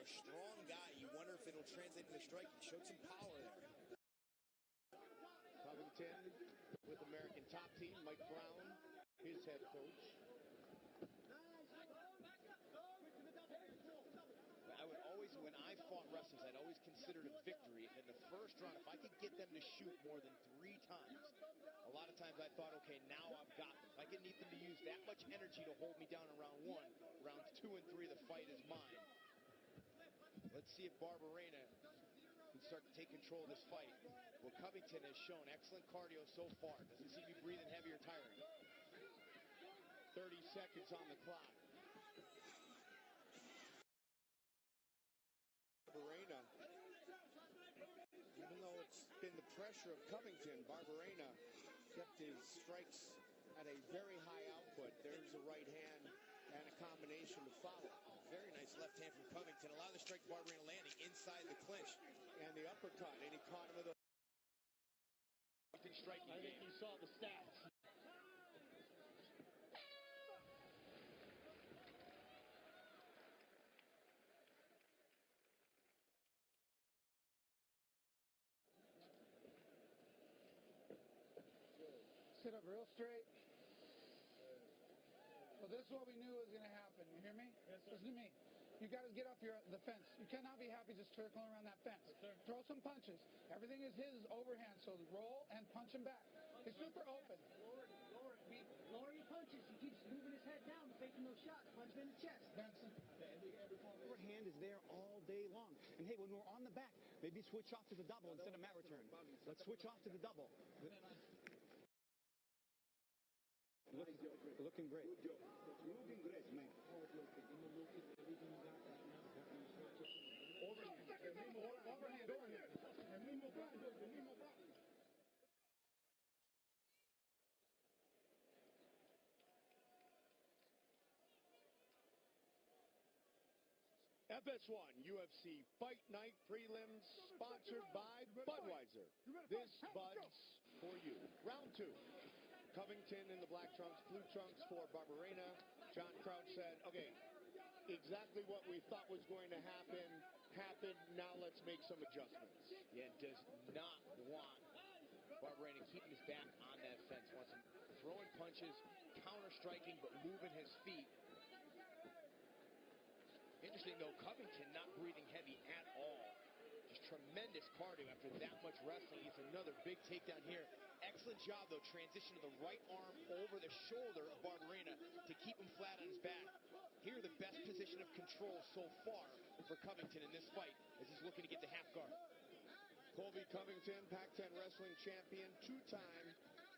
a strong guy. You wonder if it'll translate into striking. Showed some power there. Covington with American Top Team, Mike Brown, his head coach. I would always, when I fought wrestlers, I'd always consider it a victory in the first round. If I could get them to shoot more than 3 times, a lot of times I thought, okay, now I've got them. If I can need them to use that much energy to hold me down in round 1, rounds 2 and 3, the fight is mine. Let's see if Barberena can start to take control of this fight. Well, Covington has shown excellent cardio so far. Doesn't seem to be breathing heavy or tiring. 30 seconds on the clock. Barberena, even though it's been the pressure of Covington, Barberena kept his strikes at a very high output. There's a right hand and a combination to follow. Very nice left hand from Covington. A lot of the strikes Barberena landing inside the clinch. And the uppercut, and he caught him with a striking game. I think you saw the stats. Sit up real straight. Well, this is what we knew was going to happen. You hear me? Yes, sir. Listen to me. You got to get off the fence. You cannot be happy just circling around that fence. Yes, sir. Throw some punches. Everything is his overhand, so roll and punch him back. He's super open. Lower your punches. He keeps moving his head down, faking those shots. Punch him in the chest. Benson. Overhand is there all day long. And hey, when we're on the back, maybe switch off to the double instead of mat return. Let's switch off to the double. Looking great. Good job. Looking great, man. Overhand. FS1 UFC Fight Night prelims sponsored by Budweiser. This Bud's for you. Round 2. Covington in the black trunks, blue trunks for Barberena. John Crouch said, okay, exactly what we thought was going to happen happened. Now let's make some adjustments. Yeah, does not want Barberena keeping his back on that fence. Wants him throwing punches, counter-striking, but moving his feet. Interesting, though, Covington not breathing heavy at all. Just tremendous cardio after that much wrestling. It's another big takedown here. Excellent job, though, transition to the right arm over the shoulder of Barberena to keep him flat on his back. Here, the best position of control so far for Covington in this fight as he's looking to get the half guard. Colby Covington, Pac-10 wrestling champion, 2-time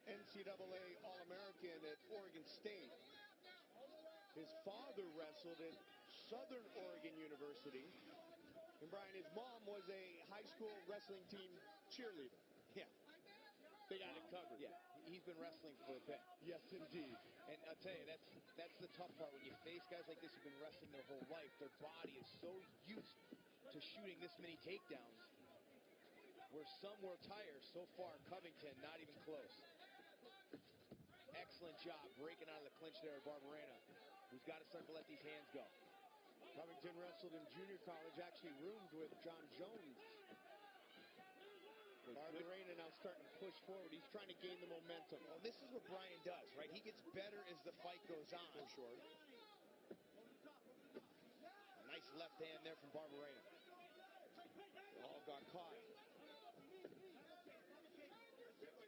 NCAA All-American at Oregon State. His father wrestled at Southern Oregon University. And Brian, his mom was a high school wrestling team cheerleader. Yeah. They got it covered. Yeah, he's been wrestling for a bit. Yes, indeed. And I'll tell you, that's the tough part. When you face guys like this who've been wrestling their whole life, their body is so used to shooting this many takedowns. Where some will tire, so far Covington not even close. Excellent job breaking out of the clinch there, Barberena, who's got to start to let these hands go. Covington wrestled in junior college, actually roomed with John Jones. Barberena now starting to push forward. He's trying to gain the momentum. Well, this is what Brian does, right? He gets better as the fight goes on. For sure. A nice left hand there from Barberena. Oh, got caught.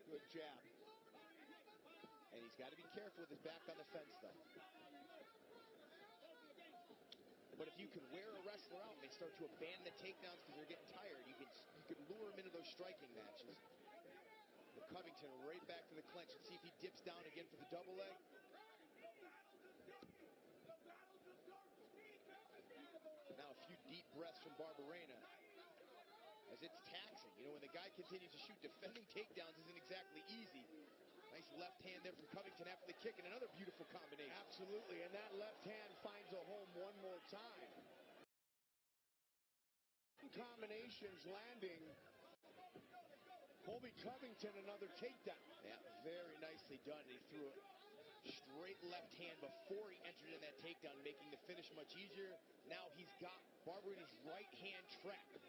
Good jab. And he's got to be careful with his back on the fence, though. But if you can wear a wrestler out and they start to abandon the takedowns because they're getting tired, you can lure them into those striking matches. But Covington right back to the clinch and see if he dips down again for the double leg. Now a few deep breaths from Barberena as it's taxing. You know, when the guy continues to shoot, defending takedowns isn't exactly easy. Nice left hand there from Covington after the kick, and another beautiful combination. Absolutely, and that left hand finds a home one more time. Combinations landing. Colby Covington, another takedown. Yeah, very nicely done. He threw a straight left hand before he entered in that takedown, making the finish much easier. Now he's got Barberena's right hand trapped.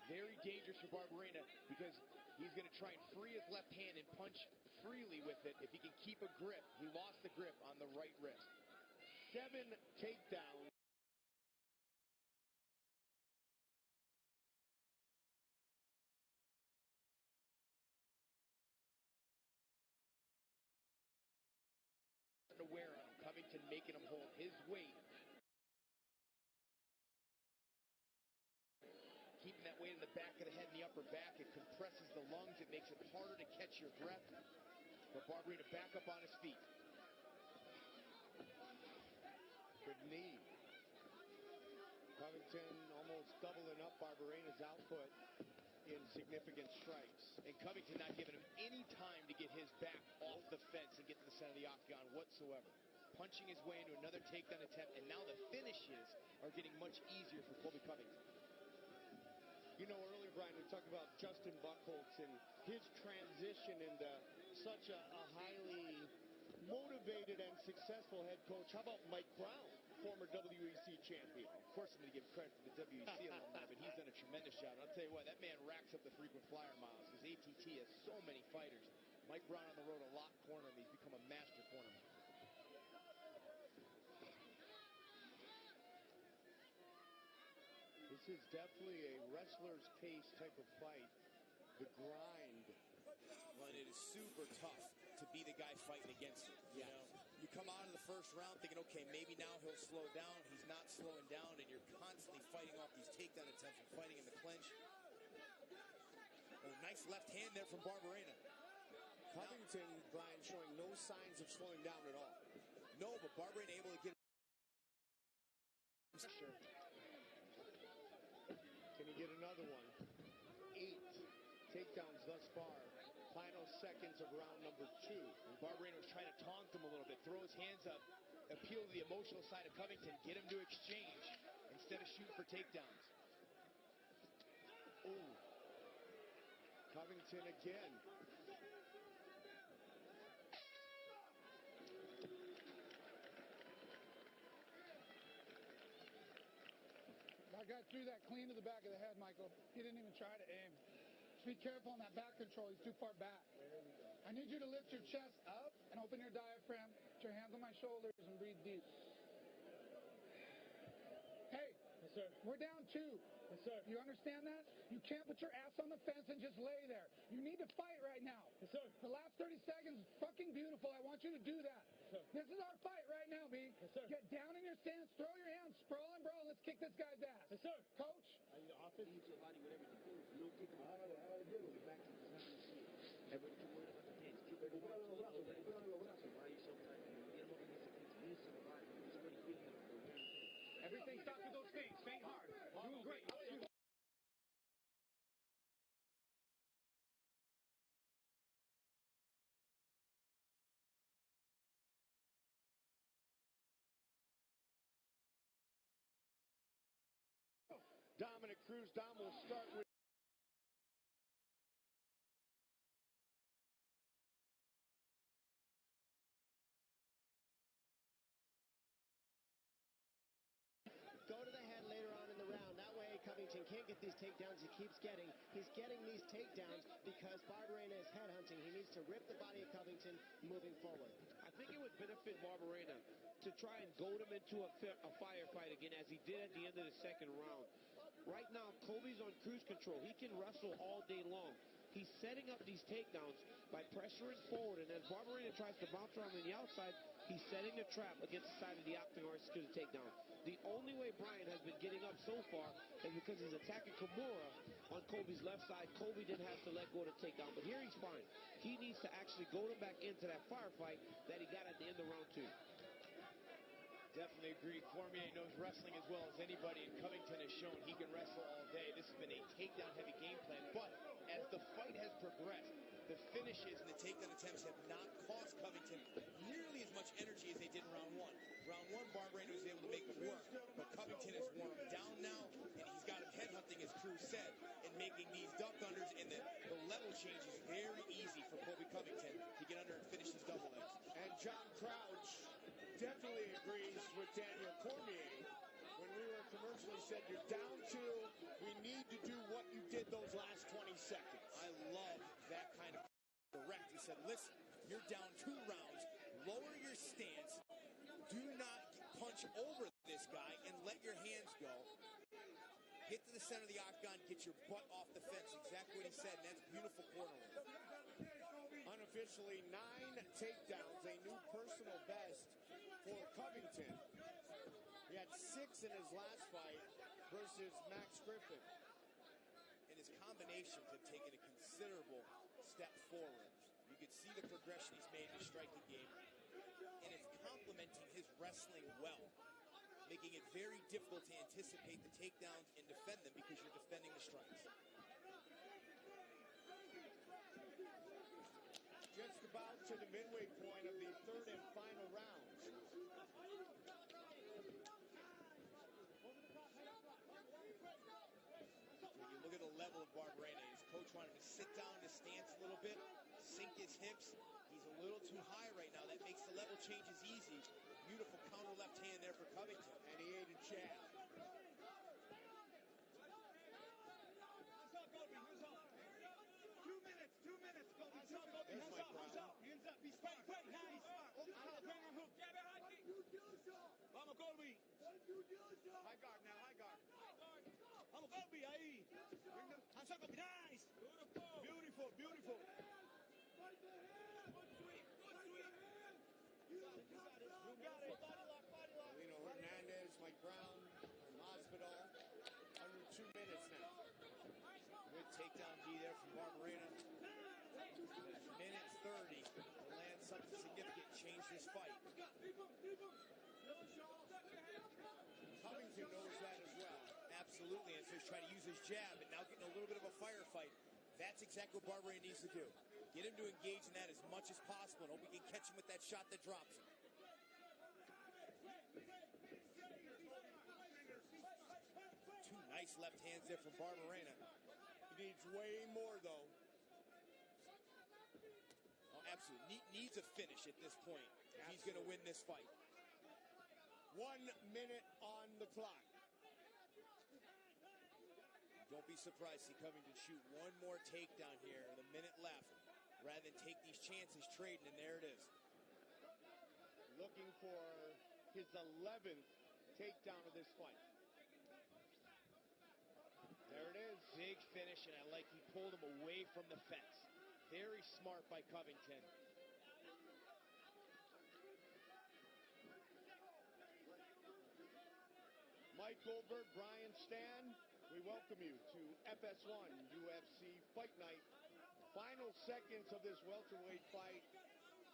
Very dangerous for Barberena because he's going to try and free his left hand and punch freely with it if he can keep a grip. He lost the grip on the right wrist. 7 takedowns. To wear on him. Covington making him hold his weight. Keeping that weight in the back of the head and the upper back. It compresses the lungs. It makes it harder to catch your breath. But Barberena back up on his feet. Good knee. Covington almost doubling up Barberena's output in significant strikes. And Covington not giving him any time to get his back off the fence and get to the center of the octagon whatsoever. Punching his way into another takedown attempt, and now the finishes are getting much easier for Colby Covington. You know, earlier, Brian, we talked about Justin Buchholz and his transition into such a highly motivated and successful head coach. How about Mike Brown, former WEC champion? Of course, I'm going to give credit to the WEC alumni, but he's done a tremendous job. And I'll tell you what, that man racks up the frequent flyer miles because ATT has so many fighters. Mike Brown on the road a lot corner him. He's become a master cornerman. This is definitely a wrestler's pace type of fight. The grind. Well, it is super tough to be the guy fighting against it. You know, you come out of the first round thinking, okay, maybe now he'll slow down. He's not slowing down, and you're constantly fighting off these takedown attempts and fighting in the clinch. Oh, nice left hand there from Barberena. Covington, Brian, showing no signs of slowing down at all. No, but Barberena able to get Sure. Can he get another one? 8 takedowns thus far. Final seconds of round number 2. And Barberena was trying to taunt him a little bit, throw his hands up, appeal to the emotional side of Covington, get him to exchange instead of shooting for takedowns. Ooh. Covington again. That guy threw that clean to the back of the head, Michael. He didn't even try to aim. Just be careful on that back control. He's too far back. I need you to lift your chest up and open your diaphragm. Put your hands on my shoulders and breathe deep. Hey, Yes, sir. we're down 2. Yes, sir. You understand that? You can't put your ass on the fence and just lay there. You need to fight right now. Yes, sir. The last 30 seconds is fucking beautiful. I want you to do that. Sir. This is our fight right now, B. Yes, sir. Get down in your stance, throw your hands, sprawl and brawl. Let's kick this guy's ass. Yes, sir. Coach? Often use your body with everything. No kick him out. Go back to the time you see it. Everybody can worry about the hands. Keep everybody close over. So why are you so tight? Get him up against the cage. Use the body. Just really feeling it. Everything starts with those feints. Feint hard. Doing great. Dominic Cruz. Dom will start with go to the head later on in the round. That way Covington can't get these takedowns he keeps getting. He's getting these takedowns because Barberena is headhunting. He needs to rip the body of Covington moving forward. I think it would benefit Barberena to try and goad him into a firefight again, as he did at the end of the second round. Right now, Colby's on cruise control. He can wrestle all day long. He's setting up these takedowns by pressuring forward, and as Barberena tries to bounce around on the outside, he's setting a trap against the side of the octagon to secure the takedown. The only way Bryan has been getting up so far is because he's attacking Kimura on Colby's left side. Colby then has to let go of the takedown, but here he's fine. He needs to actually goad him back into that firefight that he got at the end of round 2. Definitely agree. Cormier knows wrestling as well as anybody, and Covington has shown he can wrestle all day. This has been a takedown-heavy game plan, but as the fight has progressed, the finishes and the takedown attempts have not cost Covington nearly as much energy as they did in round 1. Round 1, Barberena was able to make it work, but Covington has worn him down now, and he's got him headhunting, as Cruz said, and making these duck unders and the level changes very easy for Colby Covington to get under and finish these double legs. And John Crouch definitely agrees with Daniel Cormier. essentially said, you're down two. We need to do what you did those last 20 seconds. I love that kind of direct. He said, listen, you're down 2 rounds. Lower your stance. Do not punch over this guy and let your hands go. Get to the center of the octagon. Get your butt off the fence. Exactly what he said, and that's beautiful corner work. Unofficially, 9 takedowns, a new personal best for Covington. He had 6 in his last fight versus Max Griffin. And his combinations have taken a considerable step forward. You can see the progression he's made in his striking game, and it's complementing his wrestling well, making it very difficult to anticipate the takedowns and defend them because you're defending the strikes. Just about to the midway point of the 3rd and final round. When you look at the level of Barberena, his coach wanted to sit down in his stance a little bit, sink his hips. He's a little too high right now. That makes the level changes easy. Beautiful counter left hand there for Covington. And he ate a jab. There's Mike Brown. Vamos, Colby. High guard now, high guard. Vamos, Colby, ahí. Hands up, nice. Beautiful, beautiful. You got it. Lino Hernandez, Mike Brown, from Hospital. Under 2 minutes now. Good takedown D there from Barberena. Minute 30 to land something significant, change this fight. Covington knows that as well. Absolutely, and so he's trying to use his jab and now getting a little bit of a firefight. That's exactly what Barberena needs to do. Get him to engage in that as much as possible and hope we can catch him with that shot that drops him. 2 nice left hands there from Barberena. He needs way more, though. Oh, absolutely. Needs a finish at this point if he's going to win this fight. 1 minute on the clock. Don't be surprised to see Covington shoot one more takedown here with a minute left rather than take these chances trading, and there it is. Looking for his 11th takedown of this fight. There it is. Big finish, and I like he pulled him away from the fence. Very smart by Covington. Mike Goldberg, Brian Stan, we welcome you to FS1 UFC Fight Night. Final seconds of this welterweight fight.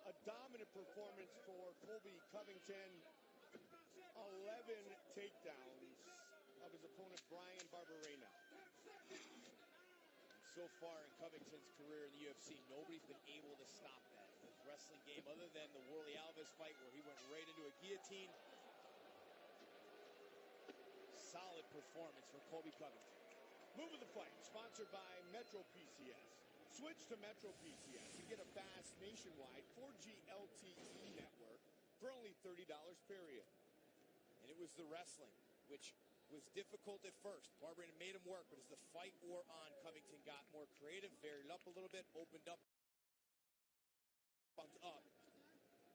A dominant performance for Colby Covington. 11 takedowns of his opponent, Brian Barberena. So far in Covington's career in the UFC, nobody's been able to stop that. His wrestling game, other than the Worley Alves fight where he went right into a guillotine. Solid performance for Colby Covington. Move of the fight, sponsored by Metro PCS. Switch to Metro PCS and get a fast nationwide 4G LTE network for only $30 period. And it was the wrestling, which was difficult at first. Barberena made him work, but as the fight wore on, Covington got more creative, varied up a little bit, opened up, bumped up.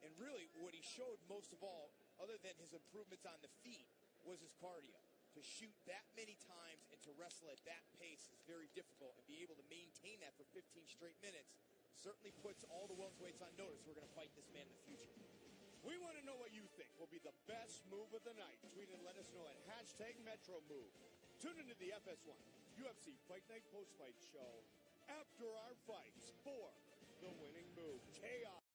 And really, what he showed most of all, other than his improvements on the feet, was his cardio. To shoot that many times and to wrestle at that pace is very difficult, and be able to maintain that for 15 straight minutes certainly puts all the welterweights on notice who are going to fight this man in the future. We want to know what you think will be the best move of the night. Tweet and let us know at #MetroMove. Tune into the FS1 UFC Fight Night post-fight show after our fights for the winning move. Chaos.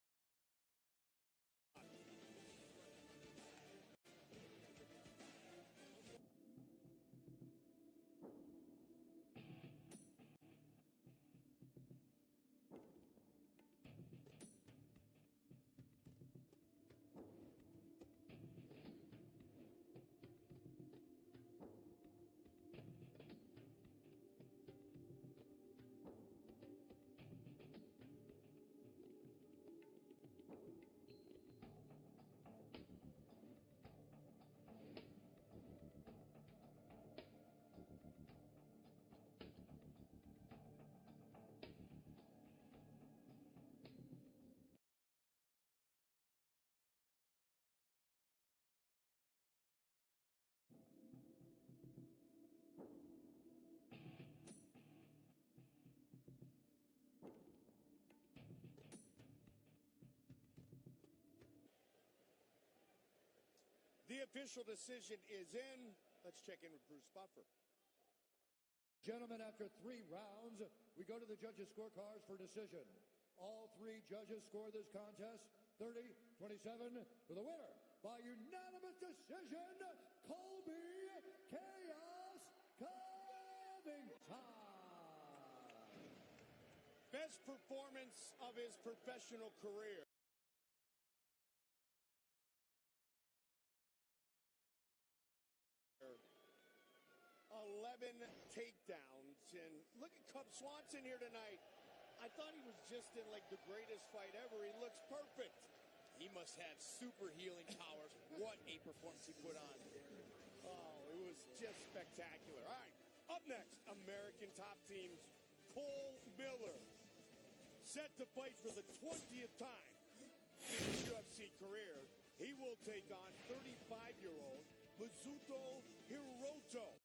The official decision is in. Let's check in with Bruce Buffer. Gentlemen, after 3 rounds, we go to the judges' scorecards for decision. All 3 judges score this contest 30-27 for the winner by unanimous decision, Colby Chaos Covington. Best performance of his professional career. 11 takedowns, and look at Cub Swanson here tonight. I thought he was just in like the greatest fight ever. He looks perfect. He must have super healing powers. What a performance he put on. Oh, it was just spectacular. All right, up next, American top teams. Cole Miller, set to fight for the 20th time in his UFC career. He will take on 35-year-old Mizuto Hiroto.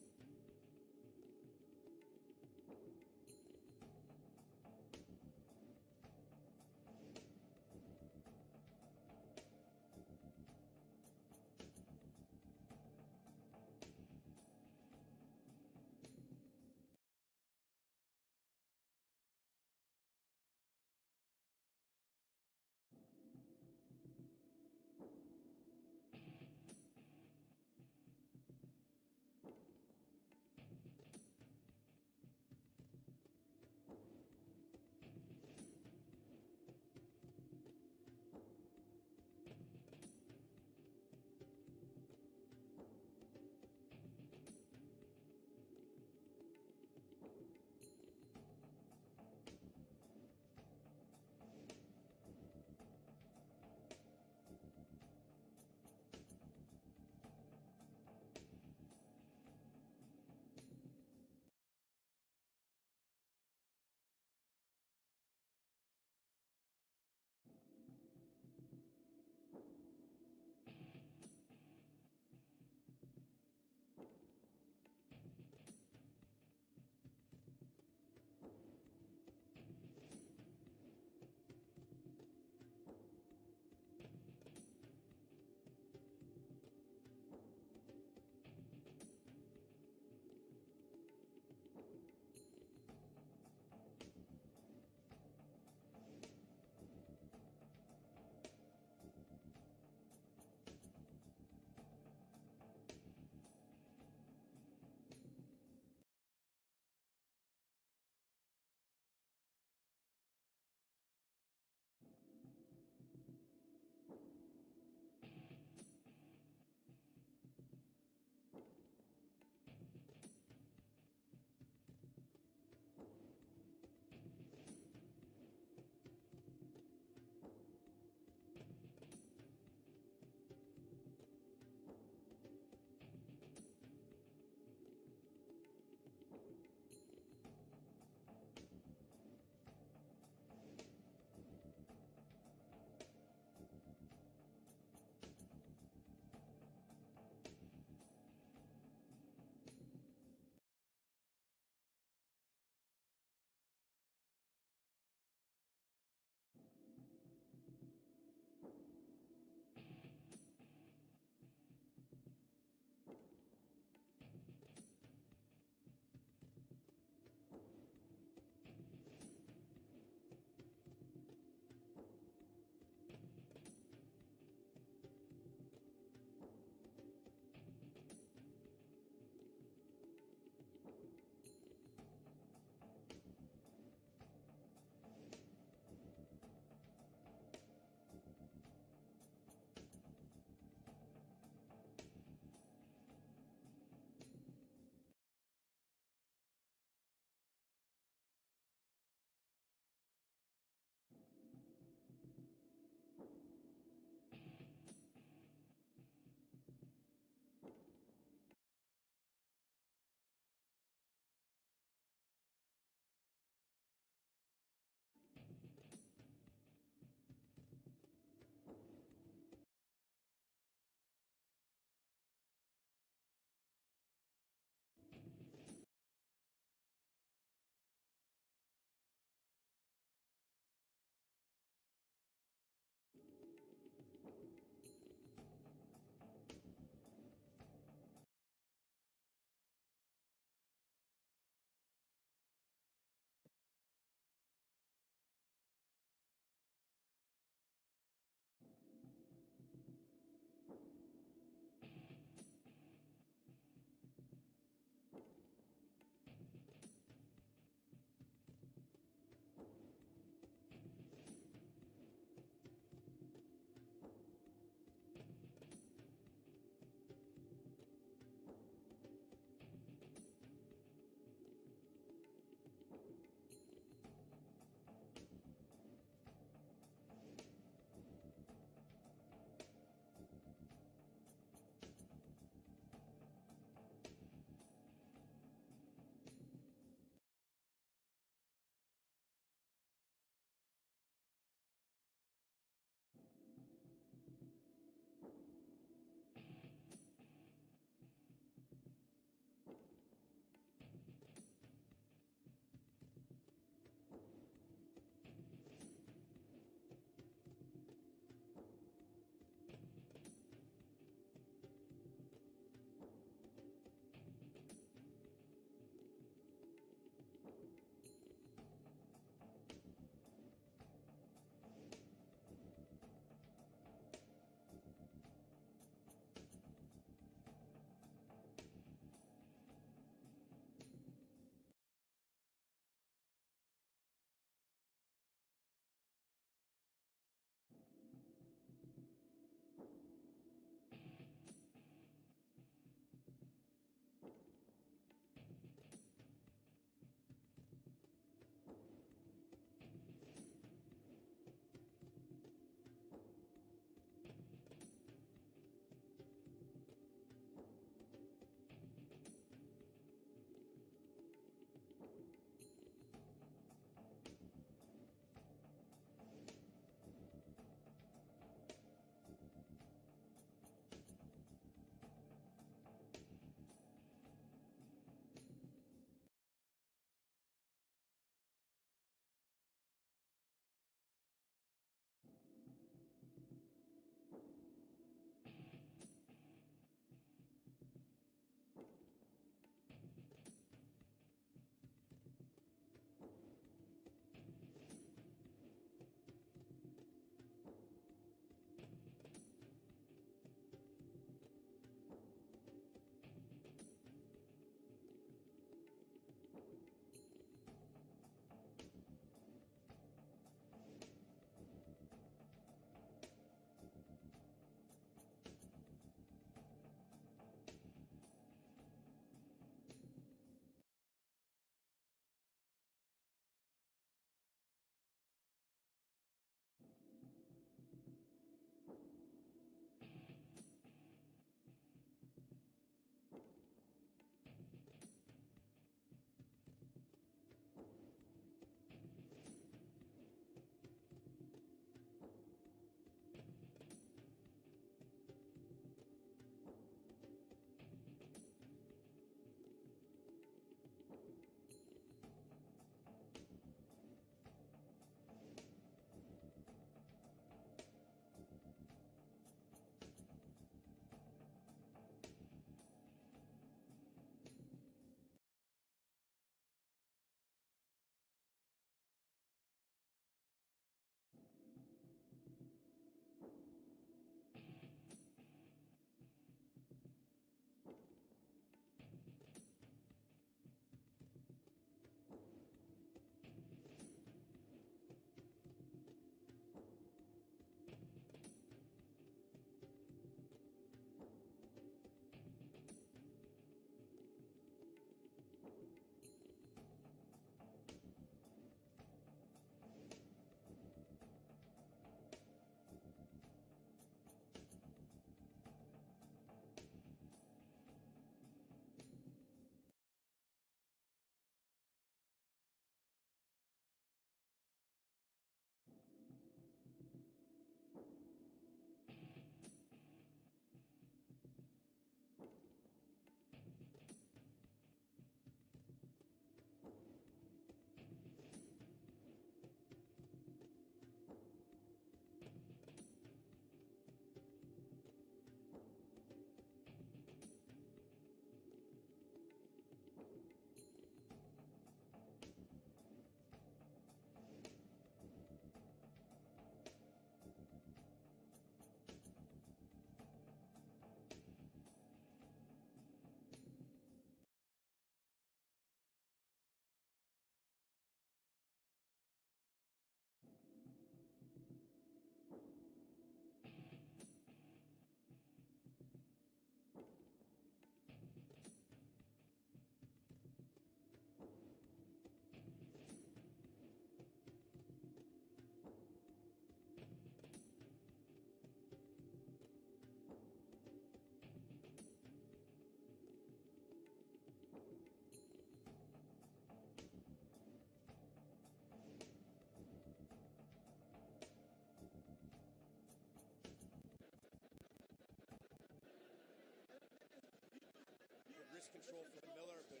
distance control for Miller, but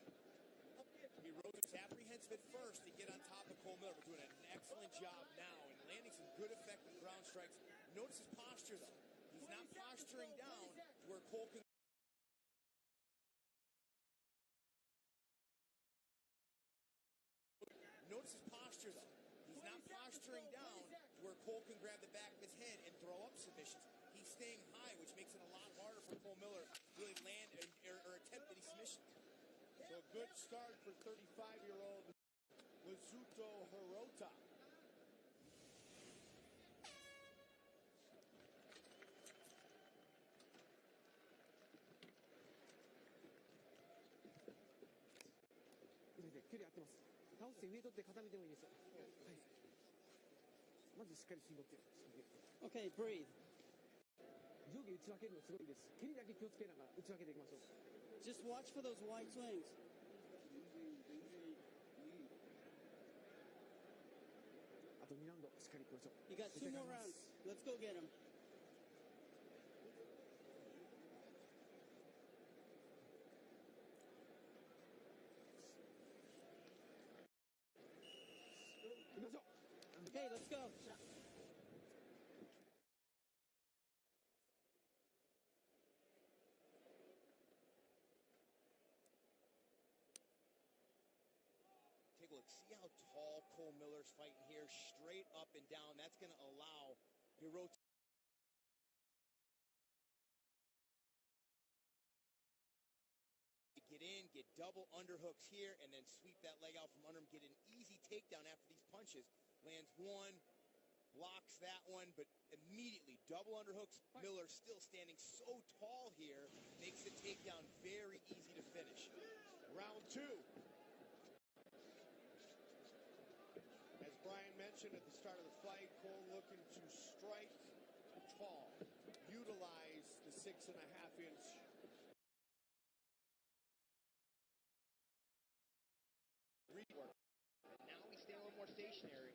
Hirota's apprehensive at first to get on top of Cole Miller, but doing an excellent job now and landing some good effective ground strikes. Notice his posture, though. He's not posturing down where Cole can. Notice his posture, though. He's not posturing down where Cole can grab the back of his head and throw up submissions. He's staying high, which makes it a lot harder for Cole Miller to really land or attempt any submissions. So a good start for 35-year-old Mizuto Hirota. Okay, breathe. Just watch for those wide swings. You got 2 more rounds. Let's go get him. Okay, let's go. Take a look. See how tall Cole Miller's fighting here, straight up and down. That's going to allow Hirota to get in, get double underhooks here, and then sweep that leg out from under him, get an easy takedown after these punches. Lands one, blocks that one, but immediately double underhooks. Miller still standing so tall here, makes the takedown very easy to finish. Round 2. As Brian mentioned at the start of the fight, Cole looking to strike tall, utilize the 6.5-inch rework. Now we stay a little more stationary.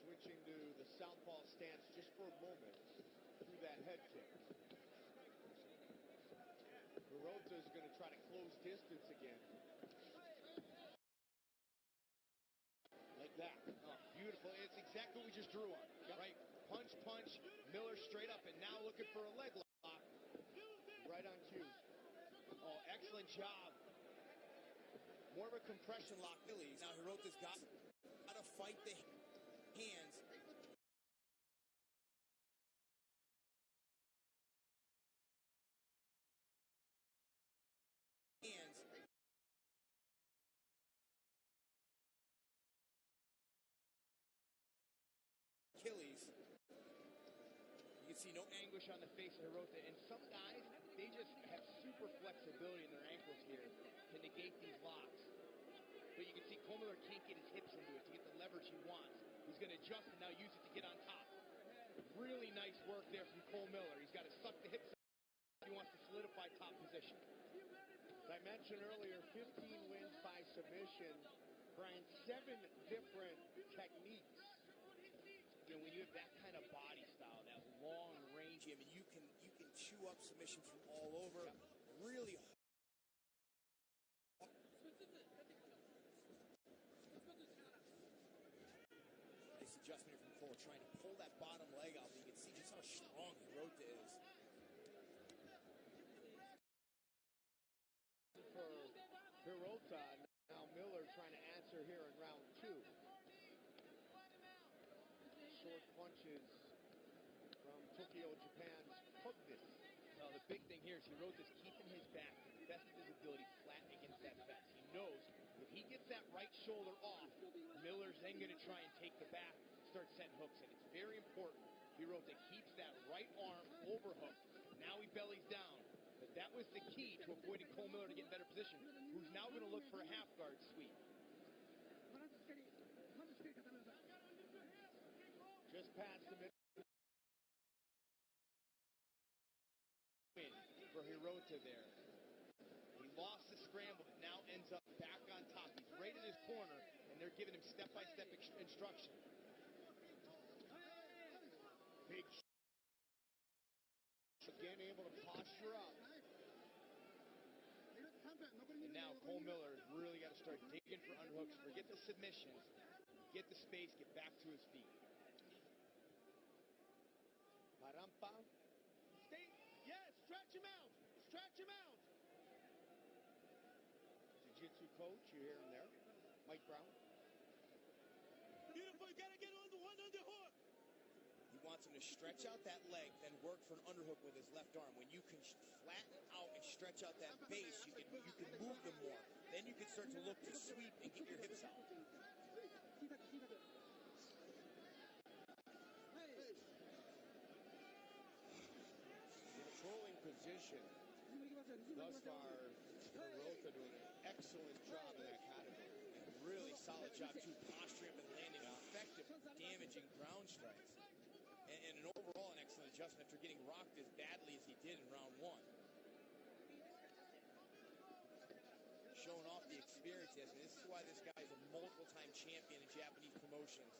Switching to the southpaw stance just for a moment through that head kick. Hirota's going to try to close distance again. Like that. Oh, beautiful. It's exactly what we just drew on, right? Punch, punch, Miller straight up, and now looking for a leg lock. Right on cue. Oh, excellent job. More of a compression lock, Phillies. Now Hirota's got to fight the hands. Achilles. You can see no anguish on the face of Hirota, and some guys, they just have super flexibility in their ankles here to negate these locks. But you can see Cole Miller can't get his hips into it to get the leverage he wants. He's going to adjust and now use it to get on top. Really nice work there from Cole Miller. He's got to suck the hips out. He wants to solidify top position. As I mentioned earlier, 15 wins by submission. Brian, 7 different techniques. You know, when you have that kind of body style, that long range, I mean, you can chew up submissions from all over. Really hard. Nice adjustment here from Cole, trying to pull that bottom leg out, but you can see just how strong Hirota is. For Hirota, now Miller trying to answer here in round 2. Short punches from Tokyo, Japan's Pugnis. Now, the big thing here is Hirota's keeping his back to the best of his ability flat against that fence. He knows if he gets that right shoulder off, Miller's then going to try and take the back, start setting hooks in. It's very important Hirota keeps that right arm overhooked. Now he bellies down. But that was the key to avoiding Cole Miller to get in better position, who's now going to look for a half guard sweep. Just past the mid. Win for Hirota there. He lost the scramble, but now ends up back on top. He's right in his corner, and they're giving him step-by-step instruction. Big again able to posture Cole Miller has really got to start digging for underhooks, forget the submissions, get the space, get back to his feet. Parampa. Stay, yes, stretch him out. Stretch him out. Jiu-jitsu coach, you hear him there. Mike Brown. Beautiful, you gotta get on the one underhook. He wants him to stretch out that leg, then work for an underhook with his left arm. When you can flatten out and stretch out that base, you can move them more. Then you can start to look to sweep and get your hips out. Controlling position. Thus far, Hirota doing an excellent job in that category. Really solid job, too, posturing up and landing effective, damaging ground strikes. And an overall an excellent adjustment after getting rocked as badly as he did in round one. Showing off the experience he has, and this is why this guy is a multiple-time champion in Japanese promotions.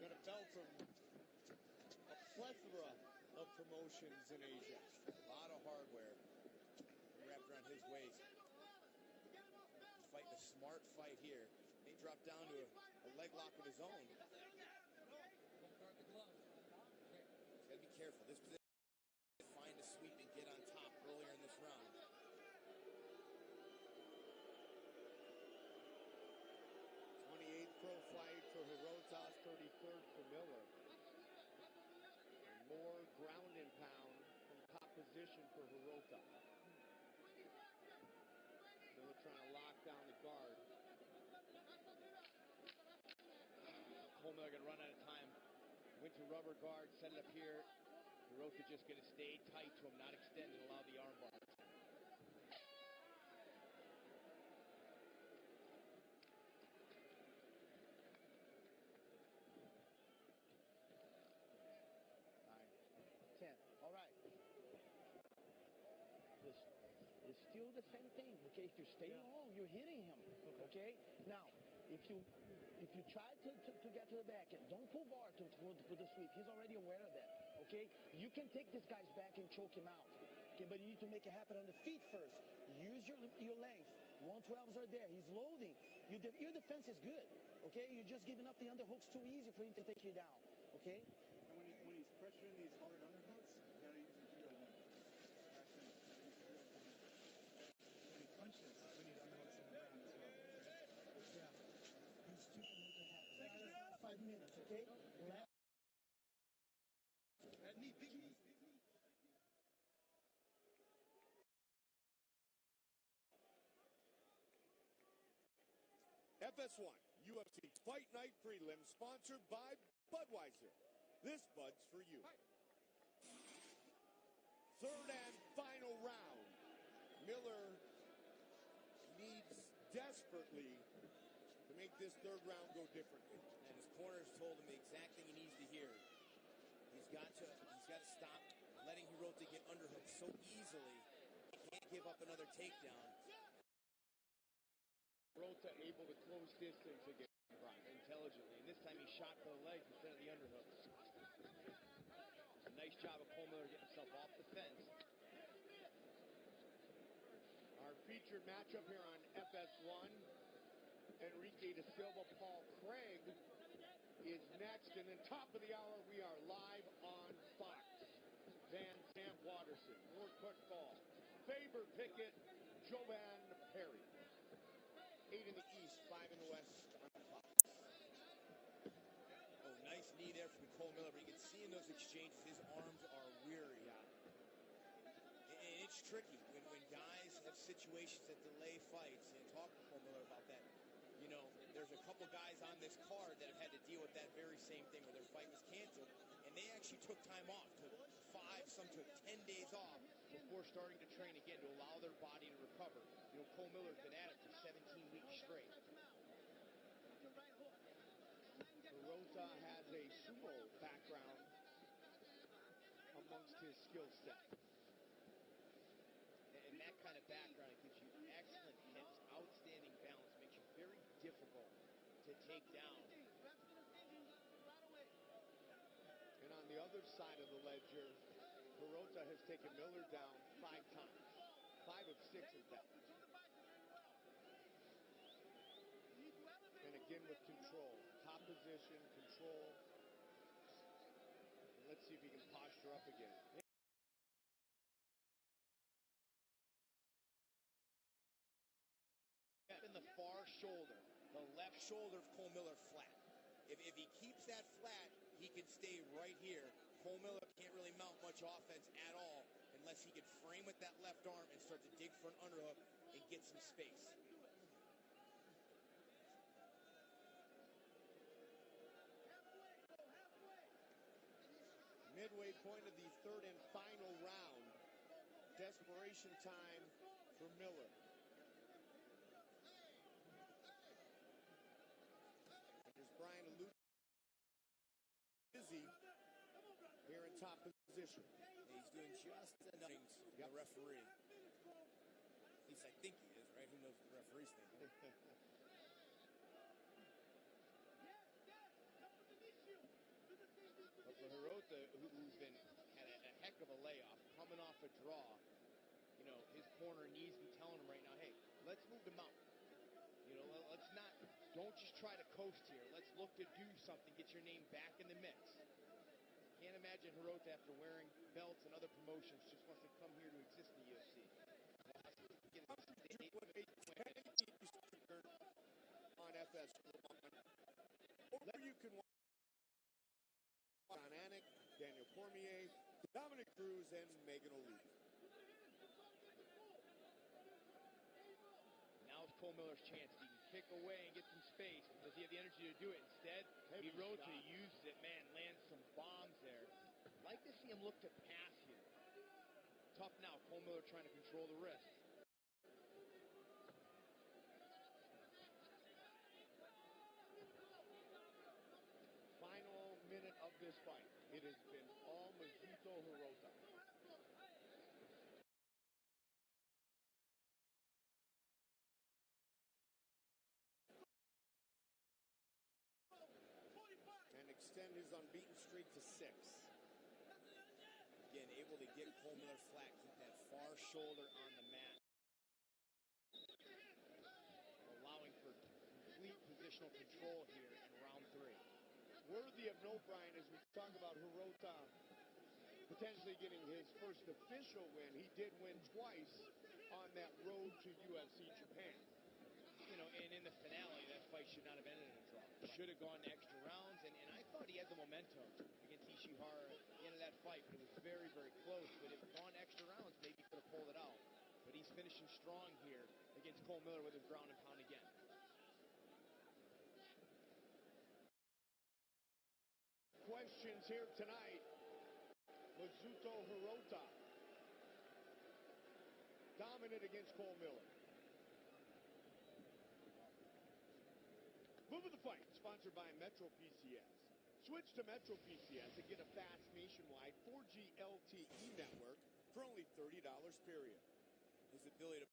Got a belt from a plethora of promotions in Asia. A lot of hardware wrapped around his waist. He's fighting a smart fight here. He dropped down to a leg lock of his own. He's got to be careful. This position, find a sweep and get on top earlier in this round. 28th pro fight for Hirota, 33rd for Miller. More ground and pound from top position for Hirota. Miller trying to lock down the guard. Cole Miller going to run out of time. Went to rubber guard, set it up here. Hirota just going to stay tight to him, not extend and allow the arm bar. It's still the same thing, okay? If you stay long, you're hitting him, okay? Now, if you try to get to the back, and don't pull guard to the sweep. He's already aware of that, okay? You can take this guy's back and choke him out, okay? But you need to make it happen on the feet first. Use your length. 112s are there. He's loading. Your defense is good, okay? You're just giving up the underhooks too easy for him to take you down, okay? And when he's pressuring these hard underhooks, you gotta use your real one. When he punches, we need underhooks in the ground as well. Yeah. These two can make it happen. 5 minutes, okay? FS1, UFC Fight Night Prelim, sponsored by Budweiser. This Bud's for you. Third and final round. Miller needs desperately to make this third round go differently. And his corners told him the exact thing he needs to hear. He's got to stop letting Hirota get underhooked so easily. He can't give up another takedown. Hirota able to close distance again intelligently, and this time he shot for the legs instead of the underhooks. A nice job of Cole Miller getting himself off the fence. Our featured matchup here on FS1, Enrique Da Silva, Paul Craig is next, and then top of the hour we are live on Fox. Van Zant Watterson, Ward Football, Faber Pickett, Joanne Perry. 8 in the East, 5 in the West on Fox. Oh, nice knee there from Cole Miller, but you can see in those exchanges his arms are weary. And it's tricky when guys have situations that delay fights, and talk to Cole Miller about that. You know, there's a couple guys on this card that have had to deal with that very same thing where their fight was canceled, and they actually took time off, took 5, some took 10 days off before starting to train again to allow their body to recover. You know, Cole Miller's been at it for 17 weeks straight. Hirota has a sumo background amongst his skill set. And that kind of background gives you excellent hips, outstanding balance, makes you very difficult to take down. And on the other side of the ledger, Hirota has taken Miller down 5 times. 5 of 6 of them. And again with control. Top position, control. And let's see if he can posture up again. In the far shoulder. The left shoulder of Cole Miller flat. If he keeps that flat, he can stay right here. Cole Miller can't really mount much offense at all unless he can frame with that left arm and start to dig for an underhook and get some space. Midway point of the third and final round. Desperation time for Miller. Here's Brian alluding. Busy here in top position. He's doing just enough to the referee. At least I think he is, right? Who knows what the referee's thinking? But for Hirota, who's had a heck of a layoff, coming off a draw, you know, his corner needs to be telling him right now, hey, let's move the mount. You know, let's not, don't just try to coast here. Let's look to do something, get your name back in the mix. Can't imagine Hirota, after wearing belts and other promotions, just wants to come here to exist in the UFC. On FS1. Or you can watch John Anik, Daniel Cormier, Dominic Cruz, and Megan O'Leary. Now it's Cole Miller's chance. He can kick away and get some space. Does he have the energy to do it? Instead, Hirota uses it. Man, lands some bombs there. Like to see him look to pass here. Tough now. Cole Miller trying to control the wrist. Final minute of this fight. It has been all Mizuto Hirota. And extend his unbeaten streak to 6. Again, able to get Cole Miller flat, keep that far shoulder on the mat. Allowing for complete positional control here in round 3. Worthy of note, Brian, as we talk about Hirota potentially getting his first official win. He did win twice on that road to UFC Japan. You know, and in the finale, that fight should not have ended in a draw. Should have gone to extra rounds, and I thought he had the momentum against Ishihara at the end of that fight, but it was very, very close. But if it had gone to extra rounds, maybe he could have pulled it out. But he's finishing strong here against Cole Miller with his ground and pound again. Questions here tonight. Mizuto Hirota dominant against Cole Miller. Move of the fight, sponsored by Metro PCS. Switch to Metro PCS and get a fast nationwide 4G LTE network for only $30 period. His ability to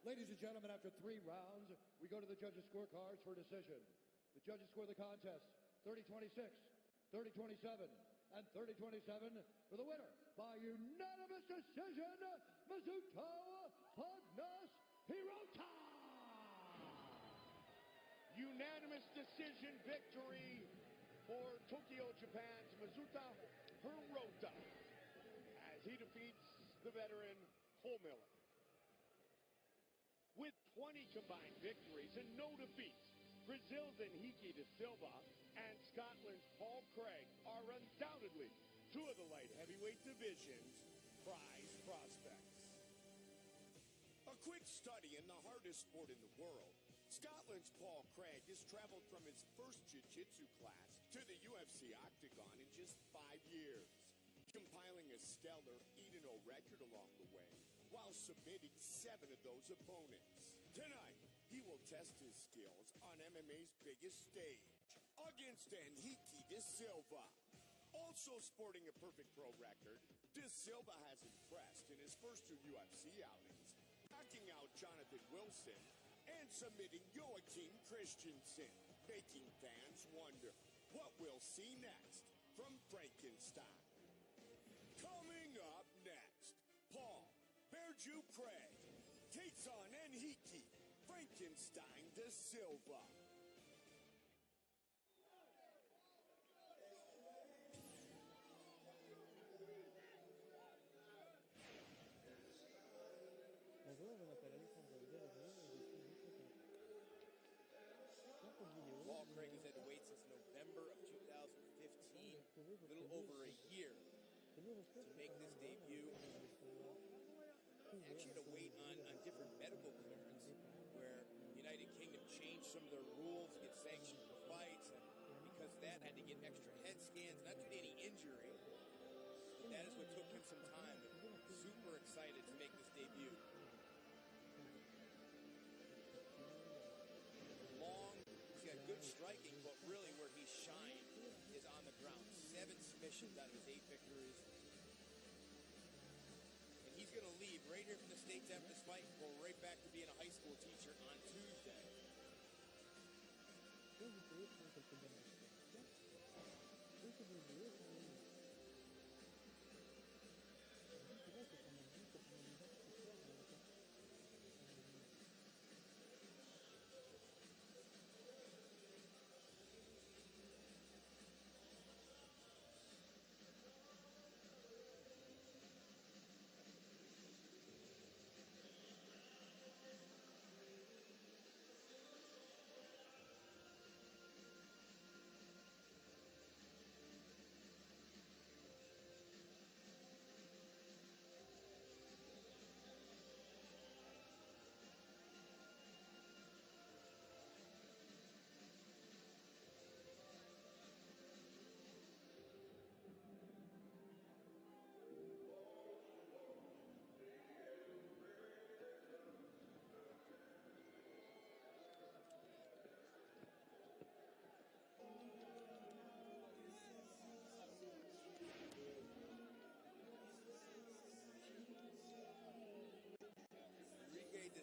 Ladies and gentlemen, after 3 rounds, we go to the judges' scorecards for decision. The judges score the contest 30-26, 30-27, and 30-27 for the winner by unanimous decision, Mizuto Pugnas Hirota. Unanimous decision victory for Tokyo, Japan's Mizuta Hirota as he defeats the veteran Cole Miller. With 20 combined victories and no defeats, Brazil's Henrique da Silva and Scotland's Paul Craig are undoubtedly two of the light heavyweight division's prize prospects. A quick study in the hardest sport in the world, Scotland's Paul Craig has traveled from his first jiu-jitsu class to the UFC octagon in just 5 years, compiling a stellar 8-0 record along the way, while submitting 7 of those opponents. Tonight, he will test his skills on MMA's biggest stage against Henrique da Silva. Also sporting a perfect pro record, da Silva has impressed in his first 2 UFC outings, knocking out Jonathan Wilson and submitting Joachim Christensen, making fans wonder what we'll see next from Frankenstein. Coming up next, Paul Berju Craig takes on Henrique Frankenstein da Silva. Paul Craig has had to wait since November of 2015, a little over a year, to make this debut. He actually had to wait on different medical clearance, where the United Kingdom changed some of their rules to get sanctioned for fights, and because of that, had to get extra head scans, not due to any injury. But that is what took him some time, but super excited to make this debut. He's got good striking, but really where he shined is on the ground. 7 submissions out of his 8 victories. And he's going to leave right here from the States after this fight and go right back to being a high school teacher on Tuesday.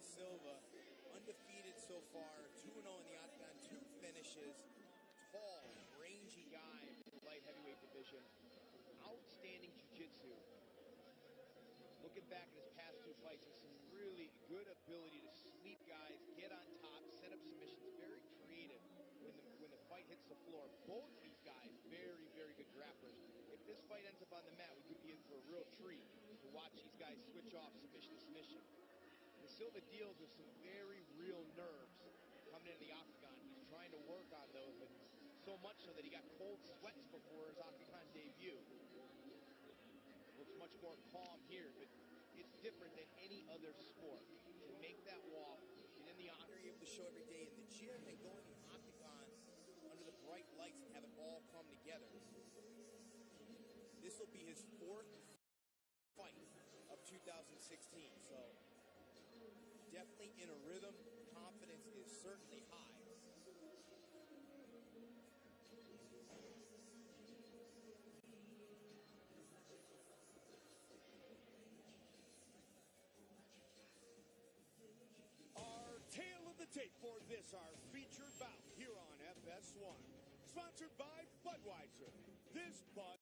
Silva, undefeated so far, 2-0 in the octagon, 2 finishes. Tall, rangy guy in the light heavyweight division. Outstanding jiu-jitsu. Looking back at his past 2 fights, has some really good ability to sweep guys, get on top, set up submissions. Very creative when the fight hits the floor. Both of these guys, very, very good grapplers. If this fight ends up on the mat, we could be in for a real treat to watch these guys switch off submission to submission. Silva deals with some very real nerves coming into the octagon. He's trying to work on those, but so much so that he got cold sweats before his octagon debut. Looks much more calm here, but it's different than any other sport. To make that walk, get in the octagon, you're able to show every day in the gym and go in the octagon under the bright lights and have it all come together. This will be his 4th fight of 2016, so definitely in a rhythm. Confidence is certainly high. Our tale of the tape for this, our featured bout here on FS sponsored by Budweiser. This Bud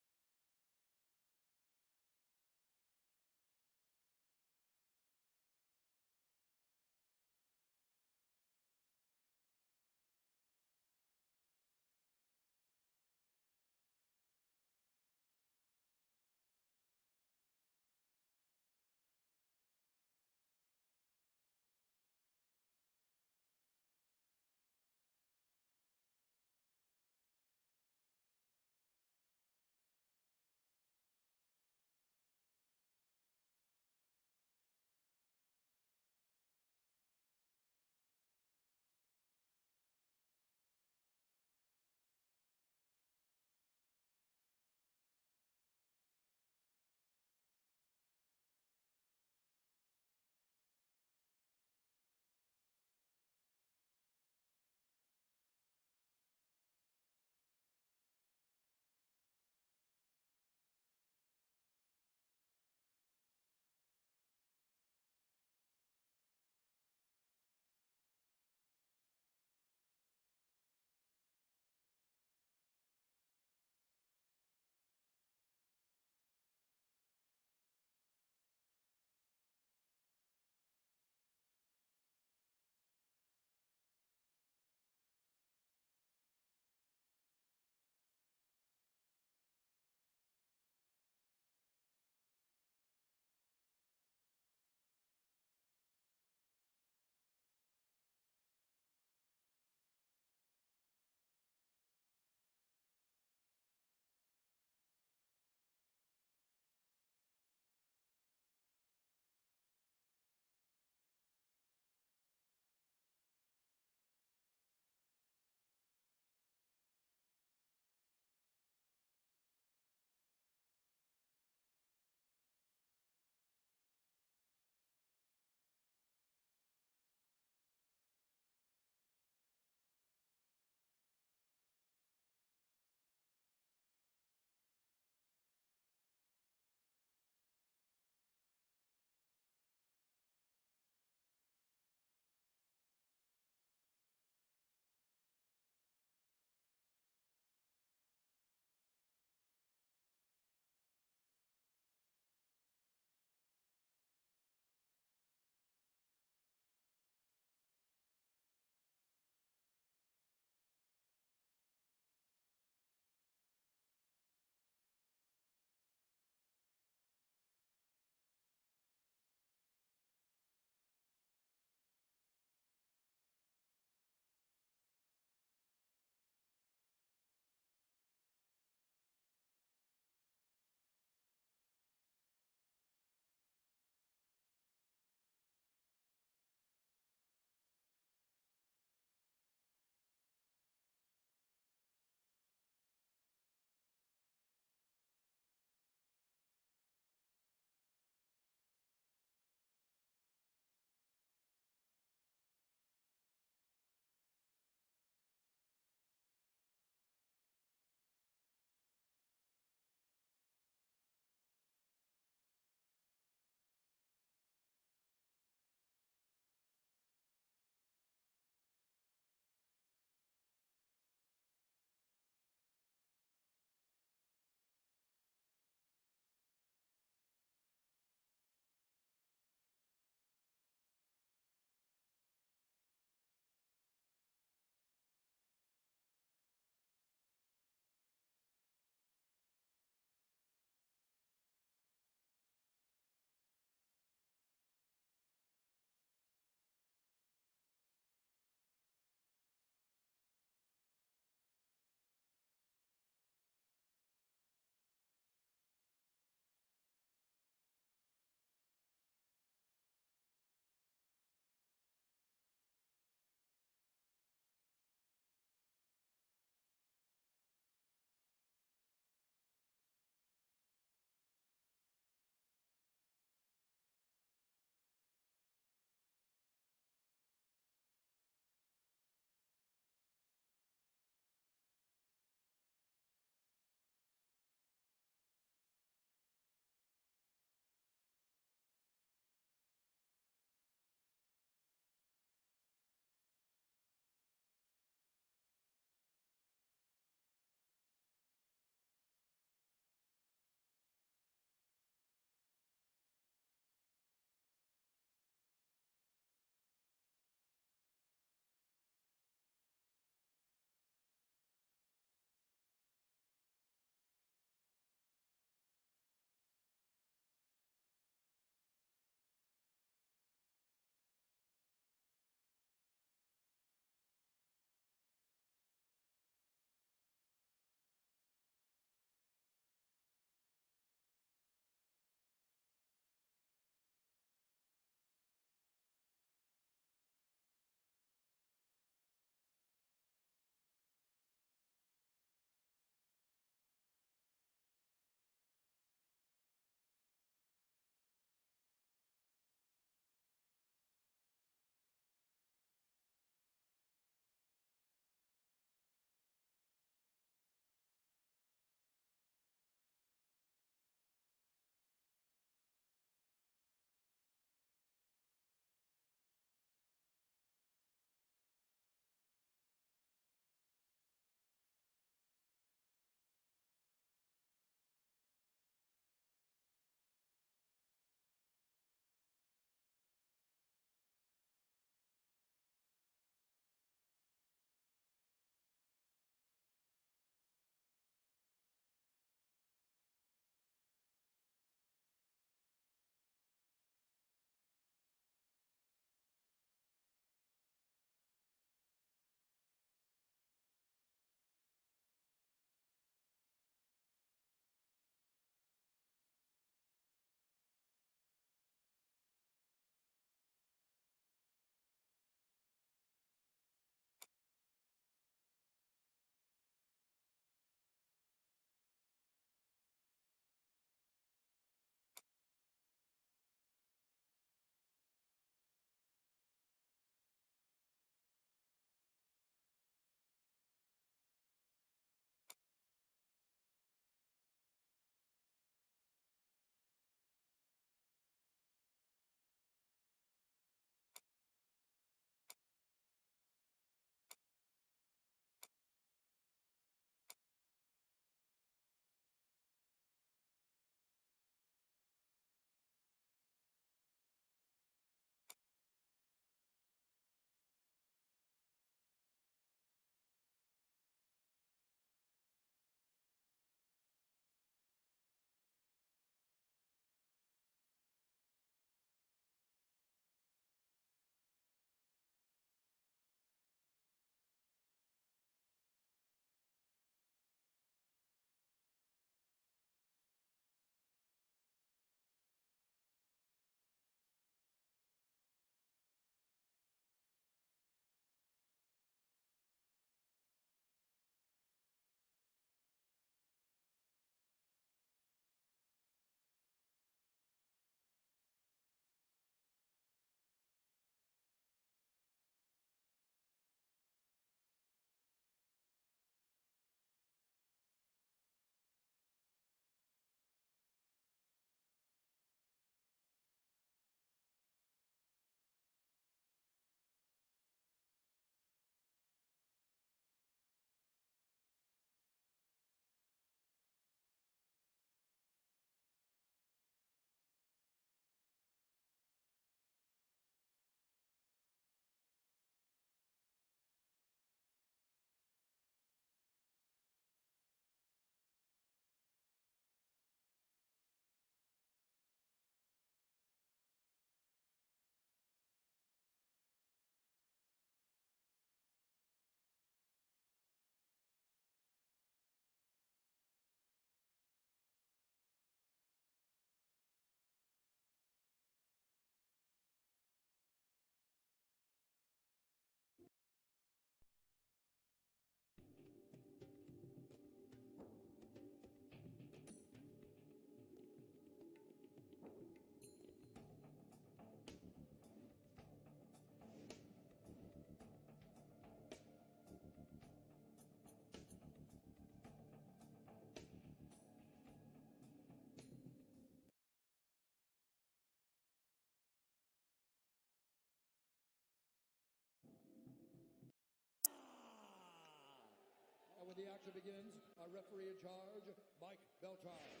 action begins. Our referee in charge, Mike Beltran.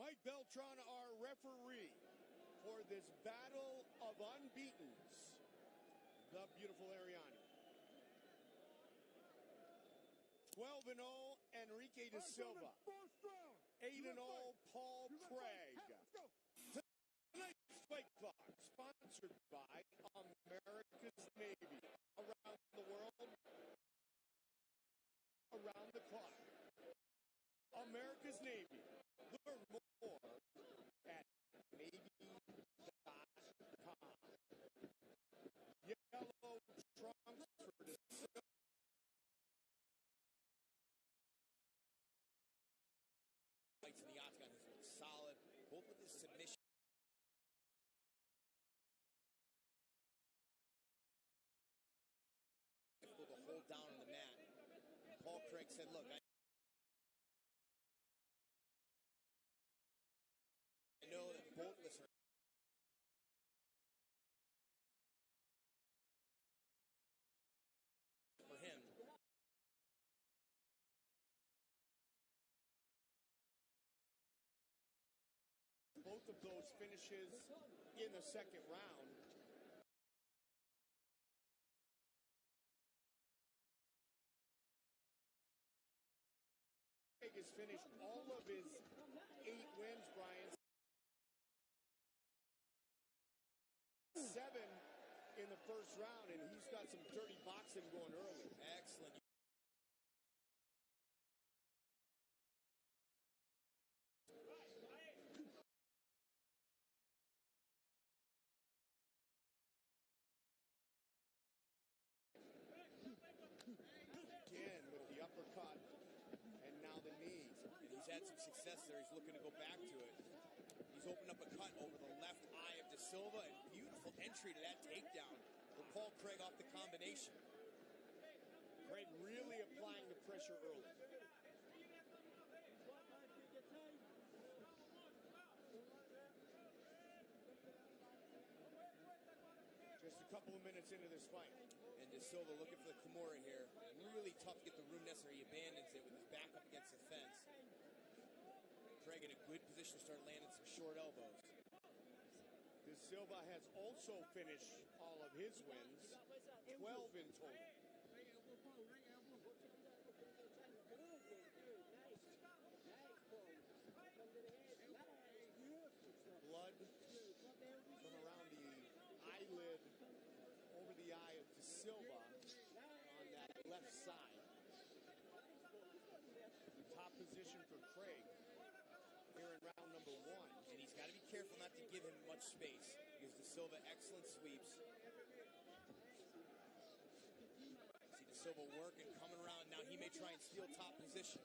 Mike Beltran, our referee for this battle of unbeatens, the beautiful Ariane. 12-0, Enrique da Silva. 8-0, Paul Craig. Tonight's Fight Clock, sponsored by America's Navy. Around the world, around the clock. America's Navy. Learn more at Navy.com. Yellow trunks for the fights in the octagon has looked solid, both with his submission. Difficult to hold down on the mat. Paul Craig said, look, I know that both of us are for him. Both of those finishes in the second round. Craig has finished all of his 8 wins, Brian. 7 in the first round, and he's got some dirty boxing going early. Excellent. Again with the uppercut and now the knees. And he's had some success there. He's looking to go back to it. He's opened up a cut over the left eye of da Silva, and beautiful entry to that takedown for Paul Craig off the combination. Craig really applying the pressure early. Just a couple of minutes into this fight. And da Silva looking for the Kimura here. Really tough to get the room necessary. He abandons it with his back up against the fence. Craig in a good position to start landing some short elbows. Da Silva has also finished all of his wins, 12 in total. Blood from around the eyelid over the eye of da Silva on that left side. Top position for Craig here in round number 1. And he's got to be careful not to give him much space because da Silva, excellent sweeps. See da Silva working, coming around. Now he may try and steal top position.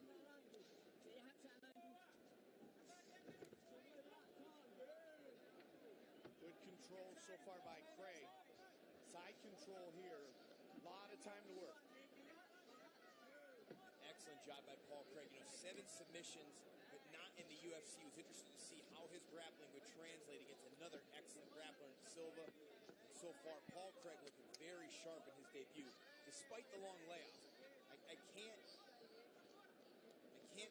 Good control so far by Craig. Side control here. A lot of time to work. Excellent job by Paul Craig. 7 submissions, but not in the UFC. He was interested to see how his grappling would translate against another excellent grappler in Silva. And so far, Paul Craig looking very sharp in his debut, despite the long layoff. I can't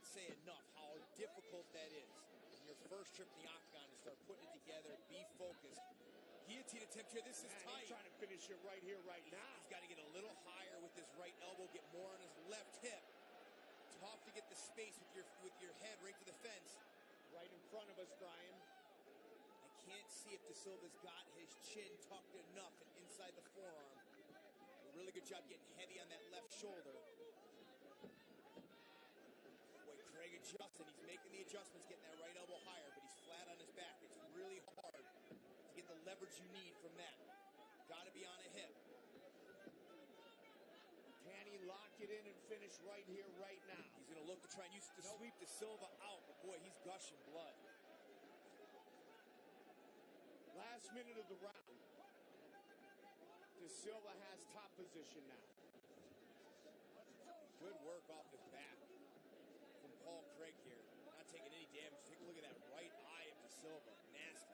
say enough how difficult that is. In your first trip to the octagon to start putting it together, be focused. Guillotine attempt here. This is tight. He's trying to finish it right here, right now. He's got to get a little higher with his right elbow, get more on his left hip. Tough to get the space with your head right to the fence. Right in front of us, Brian. I can't see if da Silva's got his chin tucked enough and inside the forearm. A really good job getting heavy on that left shoulder. Boy, Craig adjusting. He's making the adjustments, getting that right elbow higher, but he's flat on his back. It's really hard to get the leverage you need from that. Got to be on a hip. Can he lock it in and finish right here, right now? He's going to look to try and use it to sweep da Silva out, but boy, he's gushing blood. Last minute of the round. Da Silva has top position now. Good work off his back from Paul Craig here. Not taking any damage. Take a look at that right eye of da Silva. Nasty.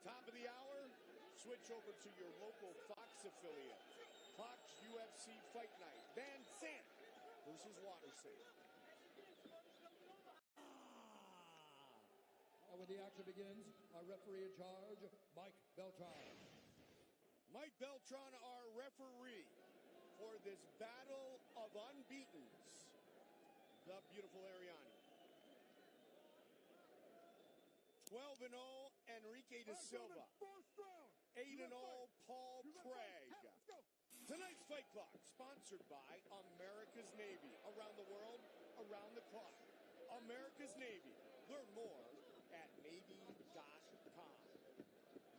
Top of the hour, switch over to your local Fox affiliate. Fox UFC Fight Night. Van Sant versus Watterson. And when the action begins, our referee in charge, Mike Beltran. Mike Beltran, our referee for this battle of unbeatens, the beautiful Ariani. 12-0, Enrique da Silva. 8-0, Paul Craig. Tonight's Fight Clock, sponsored by America's Navy. Around the world, around the clock. America's Navy. Learn more at Navy.com.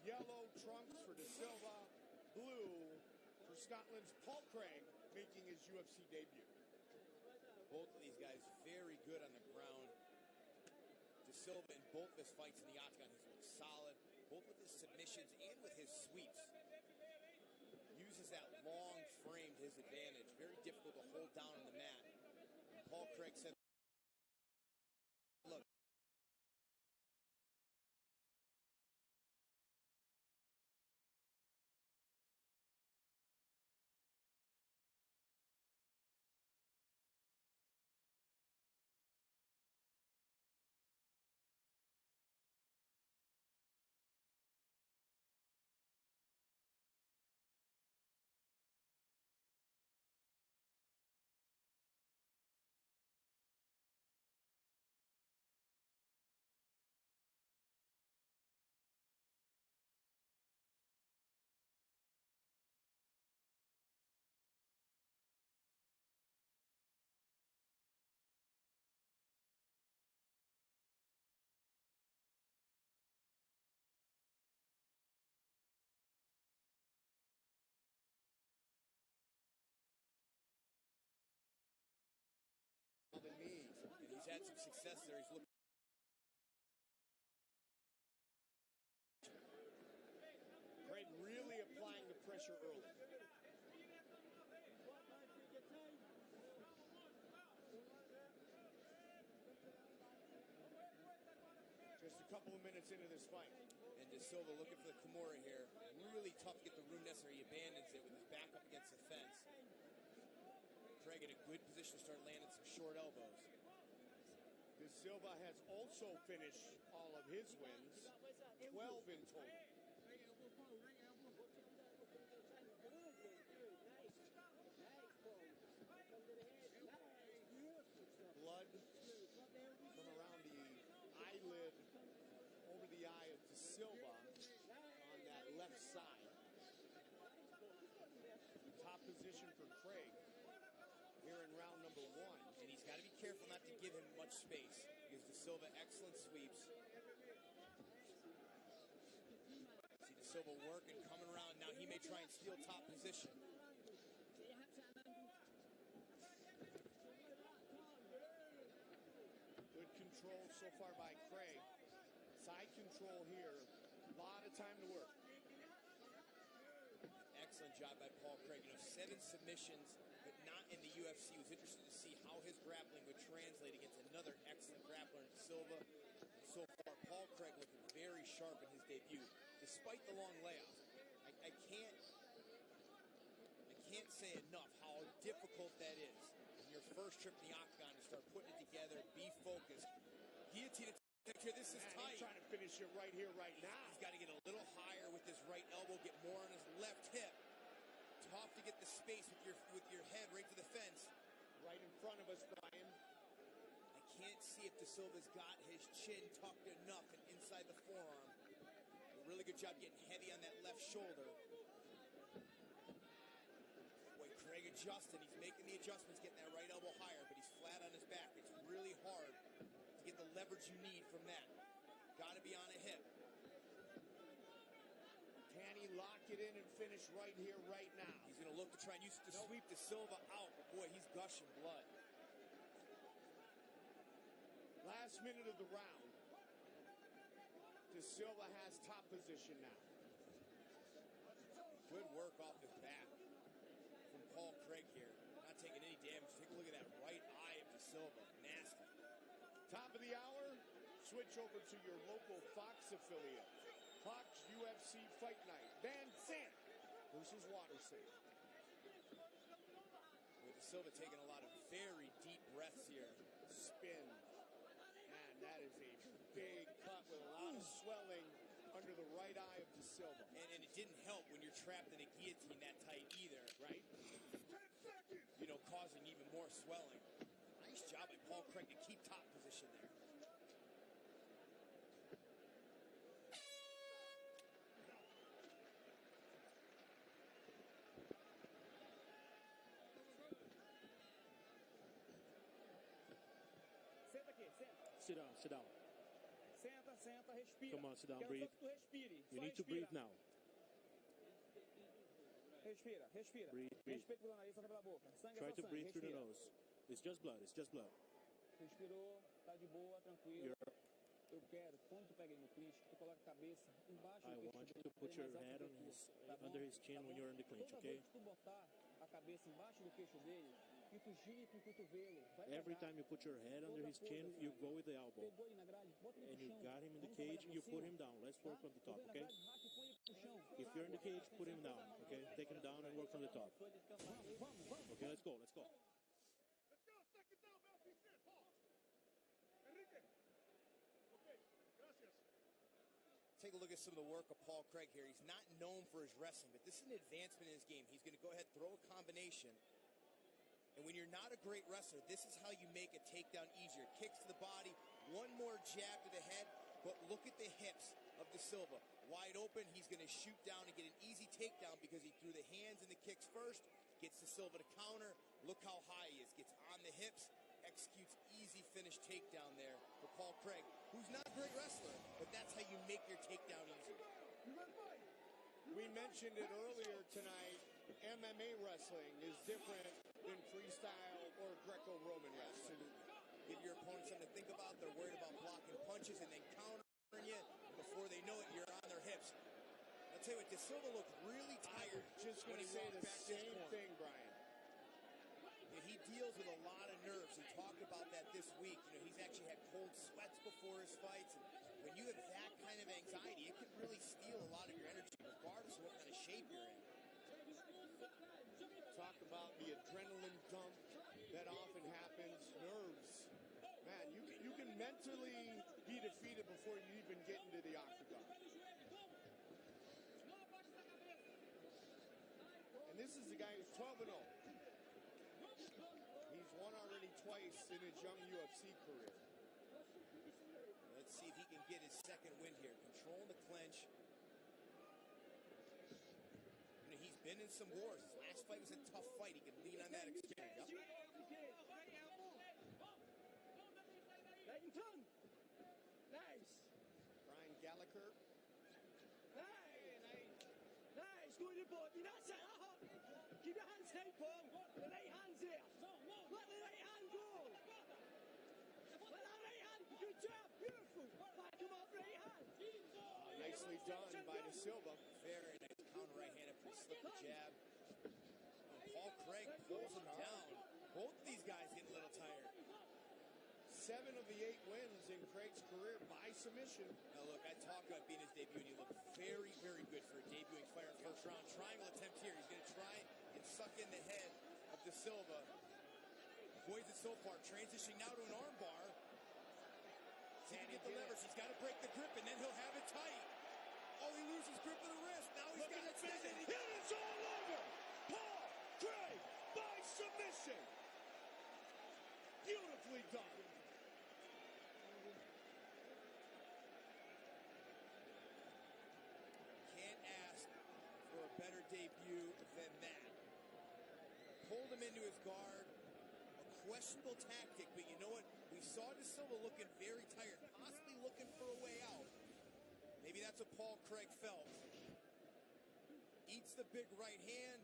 Yellow trunks for da Silva. Blue for Scotland's Paul Craig, making his UFC debut. Both of these guys very good on the ground. Da Silva in both his fights in the octagon has looked solid, both with his submissions and with his sweeps. Uses that long frame to his advantage. Very difficult to hold down on the mat. Paul Craig said, look, The knees. and he's had some success there. He's looking. Craig really applying the pressure early. Just a couple of minutes into this fight. And da Silva looking for the Kimura here. Really tough to get the room necessary. He abandons it with his back up against the fence. Craig in a good position to start landing some short elbows. Da Silva has also finished all of his wins, 12 in total. Blood from around the eyelid over the eye of Da Silva on that left side. Top position for Craig here in round number one. And he's got to be careful not to give him much space because Da Silva, excellent sweeps. See Da Silva working, coming around. Now he may try and steal top position. Good control so far by Craig. Side control here. A lot of time to work. Excellent job by Paul Craig. You know, 7 submissions, but not in the UFC. He was interested to see how his grappling would translate against another excellent grappler in Silva. So far, Paul Craig looking very sharp in his debut, despite the long layoff. I can't say enough how difficult that is in your first trip in the octagon to start putting it together, be focused. Guillotine attack here. This is tight. He's trying to finish it right here, right now. He's got to get a little higher with his right elbow, get more on his left hip. Tough to get the space with your head right to the fence. Right in front of us, Brian. I can't see if Da Silva's got his chin tucked enough and inside the forearm. A really good job getting heavy on that left shoulder. Boy, Craig adjusting. He's making the adjustments, getting that right elbow higher, but he's flat on his back. It's really hard to get the leverage you need from that. Got to be on a hip. Can he lock it in and finish right here, right now? He's going to look to try and use it to sweep Da Silva out, but boy, he's gushing blood. Last minute of the round. Da Silva has top position now. Good work off his back from Paul Craig here. Not taking any damage. Take a look at that right eye of Da Silva. Nasty. Top of the hour, switch over to your local Fox affiliate. Fox UFC Fight Night. Van Sant versus Watterson. With Da Silva taking a lot of very deep breaths here. Spin. Man, that is a big cut with a lot of swelling under the right eye of De Silva. And it didn't help when you're trapped in a guillotine that tight either, right? You know, causing even more swelling. Nice job by Paul Craig to keep top position there. Senta aqui, senta. Sit down, sit down. Senta, senta, respira. Come on, sit down, Quero breathe. só que tu respire. You Só need to respira. breathe now. Respira, respira. Breathe, breathe. Respira pelo nariz, solta pela boca. Sangue Try é só to sangue. breathe through the Respira. nose. It's just blood, it's just blood. Respirou, tá de boa, tranquilo. You're- Eu quero, quando tu pega ele no clinch, tu coloca a cabeça embaixo I do queixo want you dele, to put ele your mais alto head que on tu, his, tá bom? under his chin Tá when bom? you're in the clinch, Toda okay? vez que tu botar a cabeça embaixo do queixo dele, que tu gire com o cotovelo, vai Every pegar time you put your head under toda his a chin, coisa, you assim, go with the elbow. pegou ele na grade, bota ele And pro you chão. got him in the Vamos trabalhar cage, por you put cima, him down. Let's tá? work from the top, Pegou na okay? grade, racha e põe ele pro chão. If you're in the cage, put him down, okay? Take him down and work from the top. Vamos. Okay, let's go, let's go. Take a look at some of the work of Paul Craig here. He's not known for his wrestling, but this is an advancement in his game. He's going to go ahead and throw a combination. And when you're not a great wrestler, this is how you make a takedown easier. Kicks to the body, one more jab to the head, but look at the hips of De Silva. Wide open, he's going to shoot down and get an easy takedown because he threw the hands and the kicks first. Gets De Silva to counter. Look how high he is. Gets on the hips. Executes easy finish takedown there for Paul Craig, who's not a great wrestler, but that's how you make your takedown easy. We mentioned it earlier tonight. MMA wrestling is different than freestyle or Greco-Roman wrestling. Give your opponent something to think about. They're worried about blocking punches and then countering you. Before they know it, you're on their hips. I'll tell you what, De Silva looked really tired Just when going he to say walked the back to his same corner. thing, Brian. And he deals with a lot of nerves. He talked about that this week. You know, he's actually had cold sweats before his fights. And when you have that kind of anxiety, it can really steal a lot of your energy, regardless of what kind of shape you're in. Talk about the adrenaline dump that often happens. Nerves. Man, you can mentally be defeated before you even get into the octagon. And this is the guy who's 12-0. He's won already twice in his young UFC career. Let's see if he can get his second win here. Controlling the clinch. You know, he's been in some wars. His last fight was a tough fight. He can lean on that experience. Yep. Nice. Brian Gallagher. Nice. Good report. You're not set. Keep your hands tight, Paul. The right hand's there. Let the right hand go. Let that right hand. Good job. Beautiful. Back him up, right hand. Nicely done by De Silva. Very nice counter right hand after he slipped the jab. And Paul Craig pulls him down. Both of these guys getting a little tired. 7 of the 8 wins in Craig's career by submission. Now look, I talked about being his debut, and he looked very, very good for a debuting fighter in the first round. Triangle attempt here. He's going to try and suck in the head of De Silva. Avoids it so far. Transitioning now to an arm bar. See if he can get the leverage. He's got to break the grip, and then he'll have it tight. Oh, he loses grip of the wrist. Now he's got it extended. It is all over. Paul Craig by submission. Beautifully done. Can't ask for a better debut than that. Pulled him into his guard. A questionable tactic, but you know what? We saw De Silva looking very tired, possibly looking for a way out. Maybe that's what Paul Craig felt. Eats the big right hand.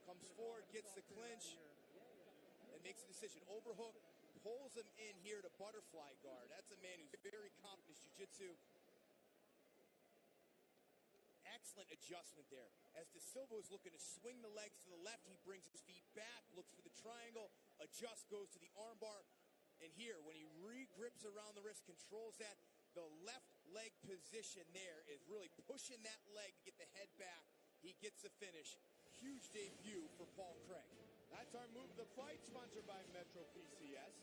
Comes forward, gets the clinch, and makes a decision. Overhook, pulls him in here to butterfly guard. That's a man who's very confident in jiu-jitsu. Excellent adjustment there. As De Silva is looking to swing the legs to the left, he brings his feet back, looks for the triangle, adjusts, goes to the armbar. And here, when he re-grips around the wrist, controls that, the left leg position there is really pushing that leg to get the head back. He gets the finish. Huge debut for Paul Craig. That's our Move the Fight, sponsored by Metro PCS.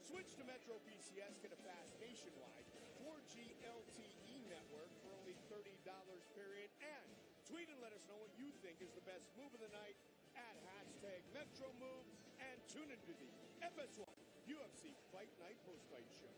Switch to Metro PCS, get a fast nationwide 4G LTE network for only $30 period. And tweet and let us know what you think is the best move of the night at #MetroMove. And tune into the FS1 UFC Fight Night Post-Fight Show.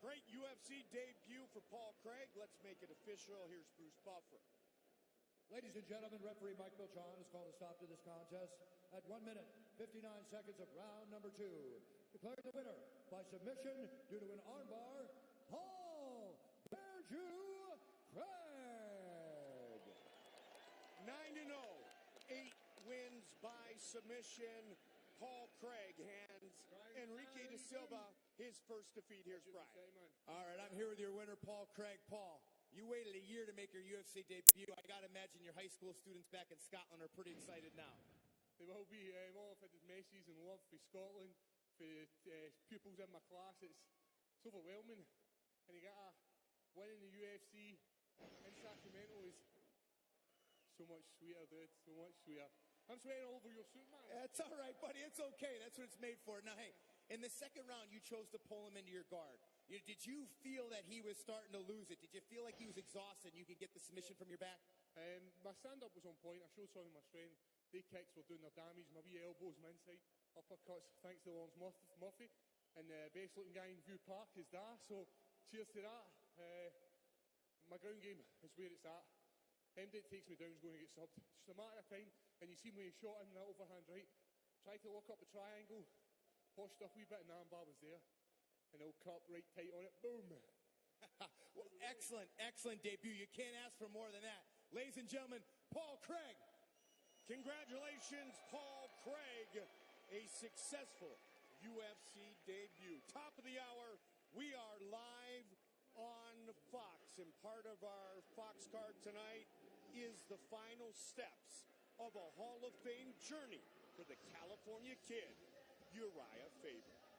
Great UFC debut for Paul Craig. Let's make it official. Here's Bruce Buffer. Ladies and gentlemen, referee Mike Milchan has called a stop to this contest at 1 minute, 59 seconds of round number 2. Declaring the winner by submission due to an armbar, Paul Bearju Craig. 9-0, 8 wins by submission. Paul Craig hands Enrique da Silva his first defeat. Here's Brian. All right, I'm here with your winner, Paul Craig. Paul, you waited a year to make your UFC debut. I got to imagine your high school students back in Scotland are pretty excited now. They will be. All I've had is messages and love for Scotland, for pupils in my class. It's overwhelming. And you got a win in the UFC in Sacramento is so much sweeter, dude. So much sweeter. I'm sweating all over your suit, man. That's all right, buddy. It's okay. That's what it's made for. Now, hey, in the second round, you chose to pull him into your guard. Did you feel that he was starting to lose it? Did you feel like he was exhausted and you could get the submission from your back? My stand-up was on point. I showed some of my strength. They kicks were doing their damage. My wee elbows, my inside uppercuts, thanks to Lawrence Murphy. And the best-looking guy in View Park is there. So, cheers to that. My ground game is where it's at. Date takes me down, is going to get subbed. It's just a matter of time. And you see when he shot in that overhand right, tried to lock up the triangle, pushed up a wee bit, and the armbar was there. And he'll cut right tight on it. Boom. Well, excellent debut. You can't ask for more than that. Ladies and gentlemen, Paul Craig. Congratulations, Paul Craig. A successful UFC debut. Top of the hour, we are live on Fox. And part of our Fox card tonight is the final steps of a Hall of Fame journey for the California Kid, Uriah Faber.